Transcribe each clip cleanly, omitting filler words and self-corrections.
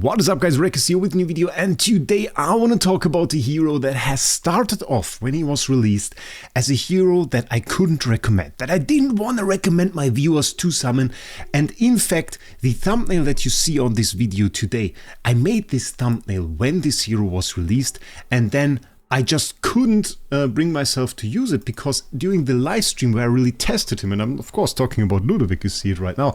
What is up guys, Wraec is here with a new video, and today I want to talk about a hero that has started off when he was released as a hero that I couldn't recommend, that I didn't want to recommend my viewers to summon. And in fact, the thumbnail that you see on this video today, I made this thumbnail when this hero was released, and then I just couldn't bring myself to use it because during the live stream where I really tested him, and I'm of course talking about Ludovic, you see it right now,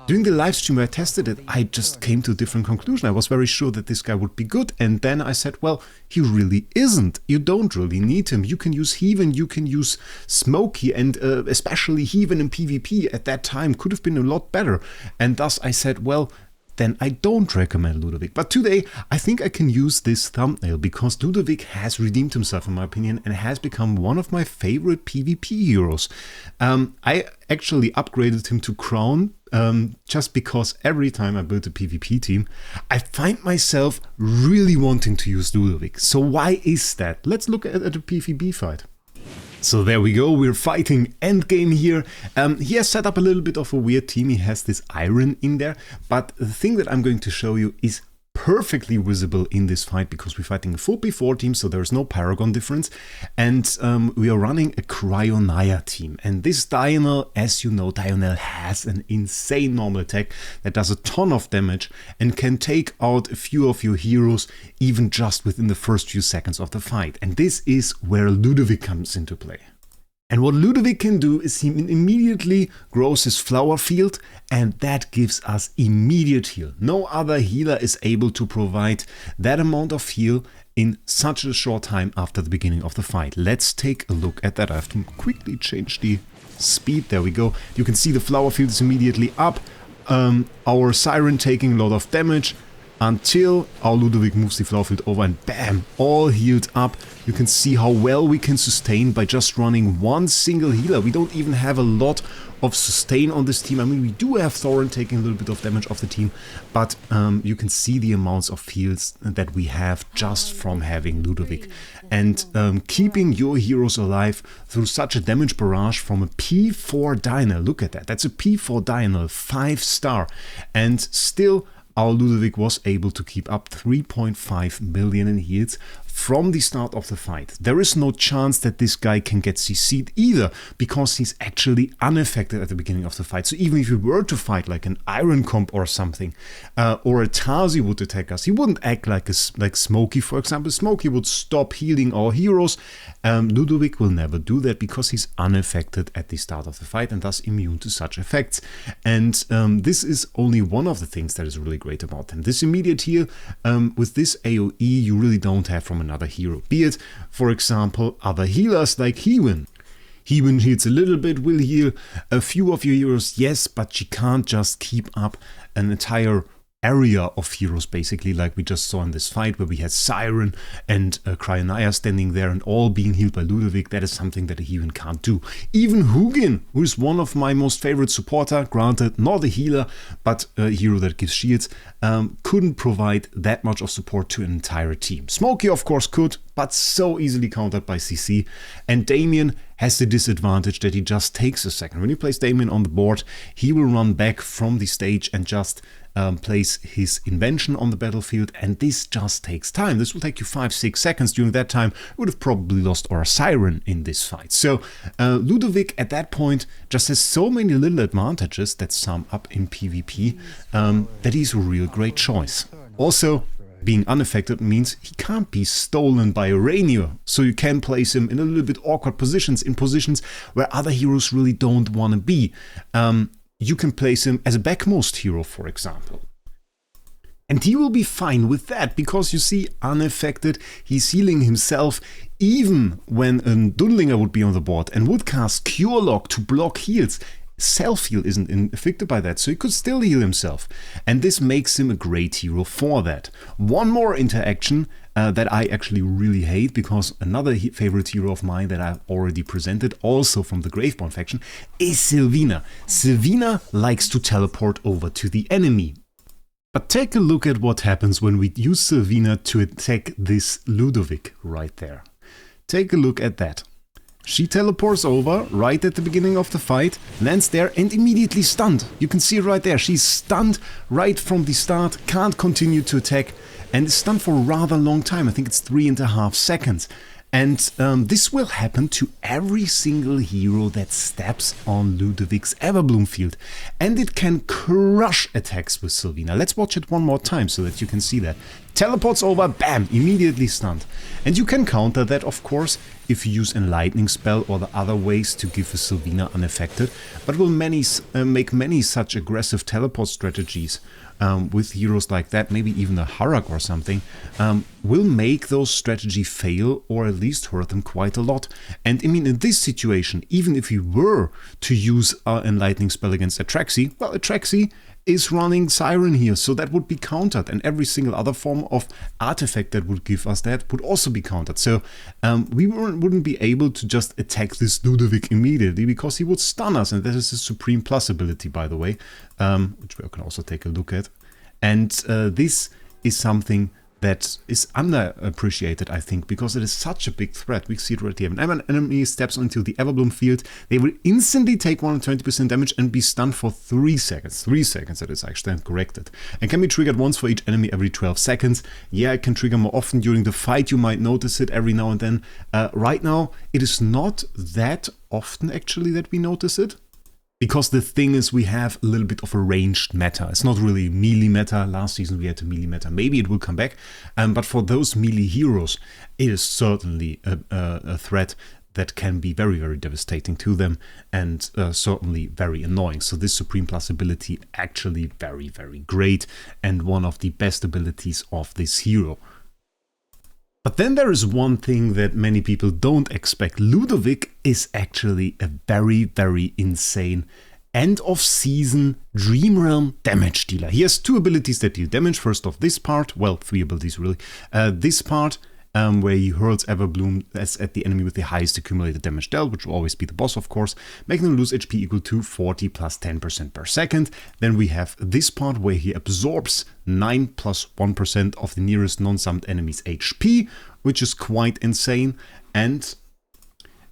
during the live stream where I tested it, I just came to a different conclusion. I was very sure that this guy would be good, and then I said, well, he really isn't. You don't really need him. You can use Heaven, you can use Smokey, and especially Heaven in PvP at that time could have been a lot better. And thus I said, well, then I don't recommend Ludovic. But today, I think I can use this thumbnail because Ludovic has redeemed himself, in my opinion, and has become one of my favorite PvP heroes. I actually upgraded him to Crown just because every time I build a PvP team, I find myself really wanting to use Ludovic. So why is that? Let's look at a PvP fight. So there we go, we're fighting endgame here. He has set up a little bit of a weird team. He has this iron in there, but the thing that I'm going to show you is perfectly visible in this fight because we're fighting a 4v4 team, so there's no Paragon difference, and we are running a Cryonaya team. And this Diurnal, as you know, Diurnal has an insane normal attack that does a ton of damage and can take out a few of your heroes even just within the first few seconds of the fight. And this is where Ludovic comes into play. And what Ludovic can do is he immediately grows his flower field, and that gives us immediate heal. No other healer is able to provide that amount of heal in such a short time after the beginning of the fight. Let's take a look at that. I have to quickly change the speed. There we go. You can see the flower field is immediately up. Our Siren taking a lot of damage until our Ludovic moves the flower field over, and bam, all healed up. You can see how well we can sustain by just running one single healer. We don't even have a lot of sustain on this team. I mean, we do have Thorin taking a little bit of damage off the team, but you can see the amounts of heals that we have just from having Ludovic. And keeping your heroes alive through such a damage barrage from a P4 Diurnal. Look at that, that's a P4 Diurnal, 5-star, and still our Ludovic was able to keep up 3.5 million in heals from the start of the fight. There is no chance that this guy can get CC'd either, because he's actually unaffected at the beginning of the fight. So even if we were to fight like an Iron Comp or something, or a Tazi would attack us, he wouldn't act like Smokey, for example. Smokey would stop healing our heroes. Ludovic will never do that because he's unaffected at the start of the fight and thus immune to such effects. And this is only one of the things that is really great about him. This immediate heal with this AoE you really don't have from another hero, be it, for example, other healers like Heaven. Heaven heals a little bit, will heal a few of your heroes, yes, but she can't just keep up an entire area of heroes, basically, like we just saw in this fight where we had Siren and Cryonaya standing there and all being healed by Ludovic. That is something that a Heaven can't do. Even Hugin, who is one of my most favorite supporter, granted not a healer, but a hero that gives shields, couldn't provide that much of support to an entire team. Smokey of course could, but so easily countered by CC. And Damien has the disadvantage that he just takes a second. When you place Damien on the board, he will run back from the stage and just place his invention on the battlefield, and this just takes time. This will take you 5-6 seconds. During that time, we would have probably lost our Siren in this fight. So Ludovic at that point just has so many little advantages that sum up in PvP that he's a real great choice. Also, being unaffected means he can't be stolen by a Rainier, so you can place him in a little bit awkward positions, in positions where other heroes really don't want to be. You can place him as a backmost hero, for example. And he will be fine with that, because you see, unaffected, he's healing himself even when a Dunlinger would be on the board and would cast Cure Lock to block heals. Self-heal isn't affected by that, so he could still heal himself. And this makes him a great hero for that. One more interaction that I actually really hate, because another favorite hero of mine that I've already presented, also from the Graveborn faction, is Sylvina. Sylvina likes to teleport over to the enemy. But take a look at what happens when we use Sylvina to attack this Ludovic right there. Take a look at that. She teleports over right at the beginning of the fight, lands there and immediately stunned. You can see it right there. She's stunned right from the start, can't continue to attack, and is stunned for a rather long time. I think it's 3.5 seconds. And this will happen to every single hero that steps on Ludovic's Everbloom field. And it can crush attacks with Sylvina. Let's watch it one more time so that you can see that. Teleports over, bam, immediately stunned. And you can counter that, of course, if you use Enlightening Spell or the other ways to give a Sylvina unaffected. But will make many such aggressive teleport strategies with heroes like that, maybe even a Wraec or something, will make those strategy fail or at least hurt them quite a lot. And I mean, in this situation, even if you were to use Enlightening Spell against Atraxi, well, Atraxi is running Siren here, so that would be countered, and every single other form of artifact that would give us that would also be countered. So we wouldn't be able to just attack this Ludovic immediately, because he would stun us, and that is his Supreme Plus ability, by the way, which we can also take a look at. And this is something that is underappreciated, I think, because it is such a big threat. We see it right here. When an enemy steps onto the Everbloom field, they will instantly take 120% damage and be stunned for 3 seconds. 3 seconds, that is actually corrected. And can be triggered once for each enemy every 12 seconds. Yeah, it can trigger more often during the fight. You might notice it every now and then. Right now, it is not that often, actually, that we notice it. Because the thing is, we have a little bit of a ranged meta. It's not really melee meta. Last season we had a melee meta. Maybe it will come back. But for those melee heroes, it is certainly a threat that can be very, very devastating to them, and certainly very annoying. So this Supreme Plus ability actually very, very great, and one of the best abilities of this hero. But then there is one thing that many people don't expect. Ludovic is actually a very, very insane end-of-season Dream Realm damage dealer. He has 2 abilities that deal damage. First off, this part, well, 3 abilities really. This part, where he hurls Everbloom at the enemy with the highest accumulated damage dealt, which will always be the boss, of course, making them lose HP equal to 40 plus 10% per second. Then we have this part where he absorbs 9 plus 1% of the nearest non-summoned enemy's HP, which is quite insane. And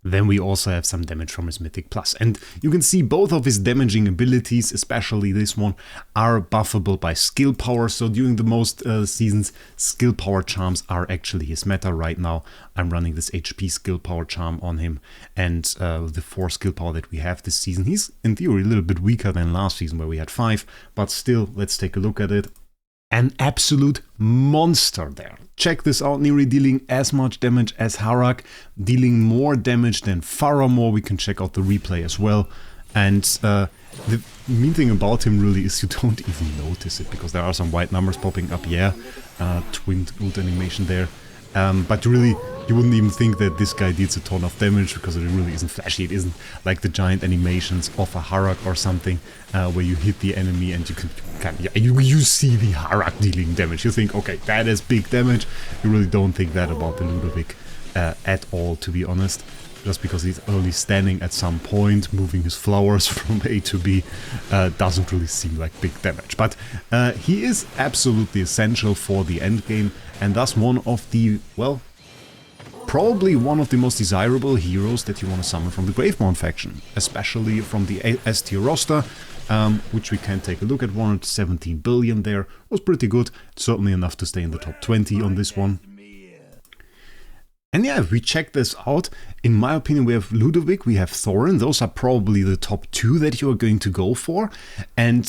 then we also have some damage from his Mythic Plus. And you can see both of his damaging abilities, especially this one, are buffable by skill power. So during the most seasons, skill power charms are actually his meta right now. I'm running this HP skill power charm on him. And the 4 skill power that we have this season, he's in theory a little bit weaker than last season where we had 5. But still, let's take a look at it. An absolute monster there. Check this out, nearly dealing as much damage as Wraec, dealing more damage than Faramore. We can check out the replay as well. And the mean thing about him really is you don't even notice it, because there are some white numbers popping up, yeah. Twinned ult animation there. But really, you wouldn't even think that this guy deals a ton of damage, because it really isn't flashy. It isn't like the giant animations of a Wraec or something, where you hit the enemy and you see the Wraec dealing damage. You think, okay, that is big damage. You really don't think that about the Ludovic at all, to be honest. Just because he's only standing at some point, moving his flowers from A to B, doesn't really seem like big damage. But he is absolutely essential for the endgame, and thus one of the, well, probably one of the most desirable heroes that you want to summon from the Graveborn faction, especially from the S tier roster, which we can take a look at. 117 billion there was pretty good, certainly enough to stay in the top 20 on this one. And yeah, if we check this out, in my opinion, we have Ludovic, we have Thorin. Those are probably the top 2 that you are going to go for. And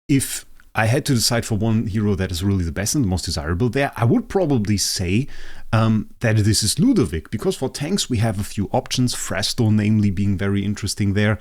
if I had to decide for one hero that is really the best and the most desirable there, I would probably say that this is Ludovic, because for tanks we have a few options, Fresto namely being very interesting there.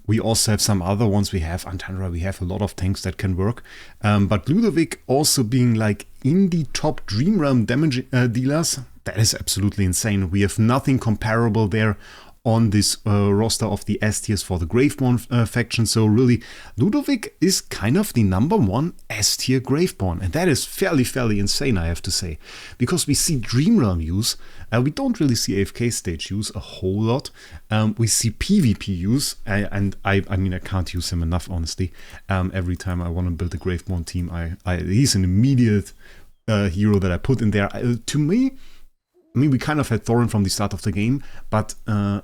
We also have some other ones, we have Antandra, we have a lot of tanks that can work. But Ludovic also being like in the top Dream Realm damage dealers, that is absolutely insane. We have nothing comparable there on this roster of the S tiers for the Graveborn faction. So really, Ludovic is kind of the #1 S tier Graveborn. And that is fairly insane, I have to say. Because we see Dream Realm use, we don't really see AFK stage use a whole lot. We see PvP use, and I mean, I can't use him enough, honestly. Every time I want to build a Graveborn team, he's an immediate hero that I put in there. To me, I mean, we kind of had Thorin from the start of the game, but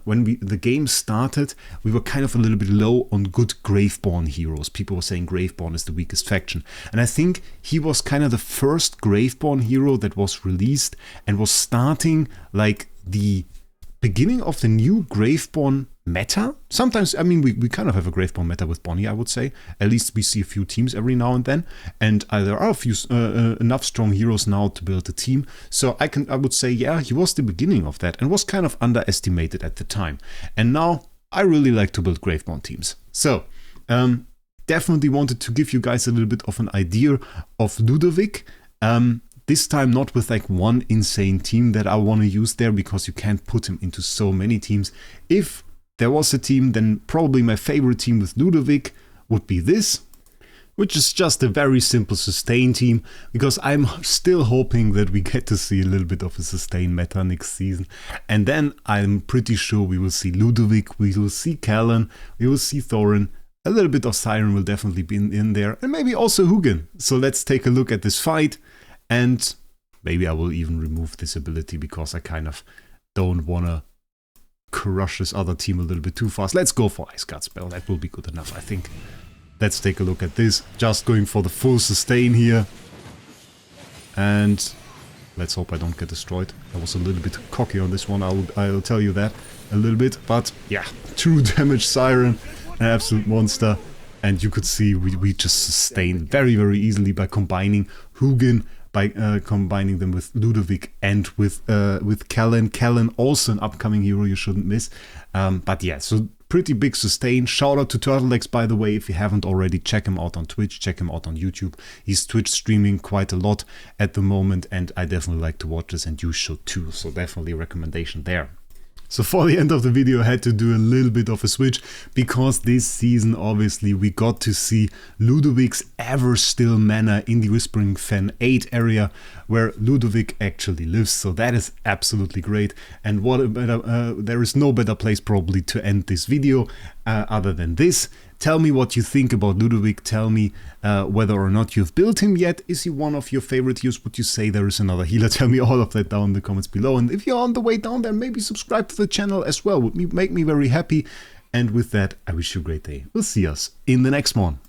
when the game started, we were kind of a little bit low on good Graveborn heroes. People were saying Graveborn is the weakest faction. And I think he was kind of the first Graveborn hero that was released and was starting like the beginning of the new Graveborn meta. Sometimes, I mean, we kind of have a Graveborn meta with Bonnie, I would say. At least we see a few teams every now and then. And there are a few enough strong heroes now to build a team. So I would say, yeah, he was the beginning of that and was kind of underestimated at the time. And now I really like to build Graveborn teams. So, definitely wanted to give you guys a little bit of an idea of Ludovic. This time not with like one insane team that I want to use there, because you can't put him into so many teams. If there was a team, then probably my favorite team with Ludovic would be this, which is just a very simple sustain team, because I'm still hoping that we get to see a little bit of a sustain meta next season. And then I'm pretty sure we will see Ludovic, we will see Callan, we will see Thorin, a little bit of Siren will definitely be in there, and maybe also Hugin. So let's take a look at this fight. And maybe I will even remove this ability, because I kind of don't want to crush this other team a little bit too fast. Let's go for Ice Guard spell. That will be good enough, I think. Let's take a look at this. Just going for the full sustain here. And let's hope I don't get destroyed. I was a little bit cocky on this one, I'll tell you that a little bit. But yeah, true damage Siren, an absolute monster. And you could see we just sustained very, very easily by combining Hugin, by combining them with Ludovic and with Callan. Callan, also an upcoming hero you shouldn't miss. But yeah, so pretty big sustain. Shout out to Turtlelegs, by the way. If you haven't already, check him out on Twitch, check him out on YouTube. He's Twitch streaming quite a lot at the moment, and I definitely like to watch this, and you should too. So definitely a recommendation there. So for the end of the video, I had to do a little bit of a switch, because this season, obviously, we got to see Ludovic's ever still manor in the Whispering Fen 8 area, where Ludovic actually lives. So that is absolutely great. And what a better, there is no better place probably to end this video other than this. Tell me what you think about Ludovic. Tell me whether or not you've built him yet. Is he one of your favorite heroes? Would you say there is another healer? Tell me all of that down in the comments below. And if you're on the way down there, maybe subscribe to the channel as well. Would make me very happy. And with that, I wish you a great day. We'll see us in the next one.